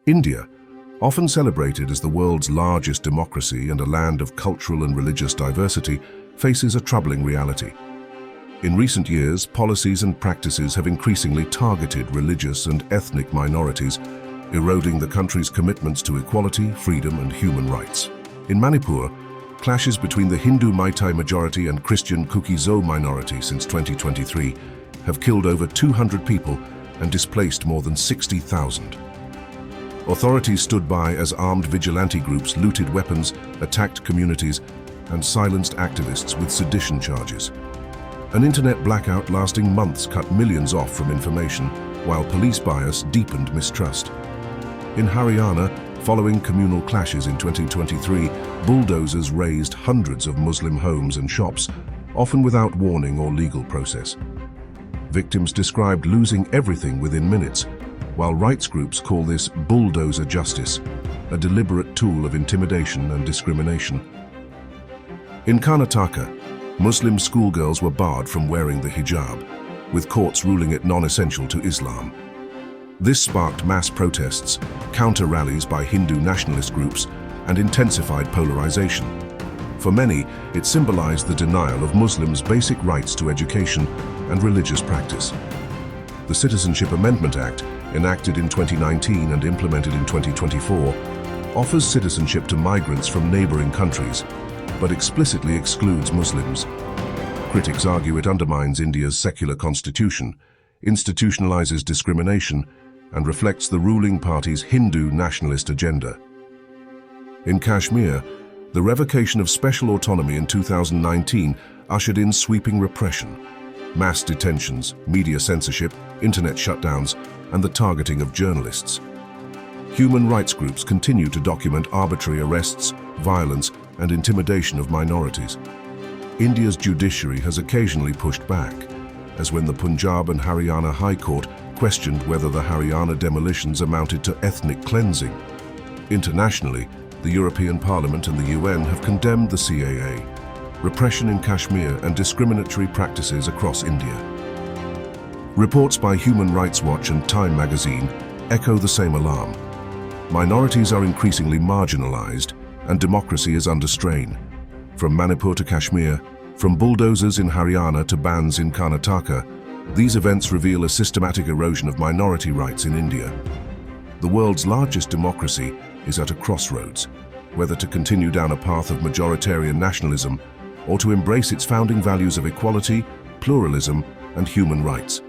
India, often celebrated as the world's largest democracy and a land of cultural and religious diversity, faces a troubling reality. In recent years, policies and practices have increasingly targeted religious and ethnic minorities, eroding the country's commitments to equality, freedom, and human rights. In Manipur, clashes between the Hindu Meitei majority and Christian Kuki-Zo minority since 2023 have killed over 200 people and displaced more than 60,000. Authorities stood by as armed vigilante groups looted weapons, attacked communities, and silenced activists with sedition charges. An internet blackout lasting months cut millions off from information, while police bias deepened mistrust. In Haryana, following communal clashes in 2023, bulldozers razed hundreds of Muslim homes and shops, often without warning or legal process. Victims described losing everything within minutes, while rights groups call this bulldozer justice, a deliberate tool of intimidation and discrimination. In Karnataka, Muslim schoolgirls were barred from wearing the hijab, with courts ruling it non-essential to Islam. This sparked mass protests, counter-rallies by Hindu nationalist groups, and intensified polarization. For many, it symbolized the denial of Muslims' basic rights to education and religious practice. The Citizenship Amendment Act, enacted in 2019 and implemented in 2024, offers citizenship to migrants from neighboring countries, but explicitly excludes Muslims. Critics argue it undermines India's secular constitution, institutionalizes discrimination, and reflects the ruling party's Hindu nationalist agenda. In Kashmir, the revocation of special autonomy in 2019 ushered in sweeping repression, mass detentions, media censorship, internet shutdowns, and the targeting of journalists. Human rights groups continue to document arbitrary arrests, violence, and intimidation of minorities. India's judiciary has occasionally pushed back, as when the Punjab and Haryana High Court questioned whether the Haryana demolitions amounted to ethnic cleansing. Internationally, the European Parliament and the UN have condemned the CAA, repression in Kashmir, and discriminatory practices across India. Reports by Human Rights Watch and Time magazine echo the same alarm. Minorities are increasingly marginalized, and democracy is under strain. From Manipur to Kashmir, from bulldozers in Haryana to bans in Karnataka, these events reveal a systematic erosion of minority rights in India. The world's largest democracy is at a crossroads, whether to continue down a path of majoritarian nationalism or to embrace its founding values of equality, pluralism, and human rights.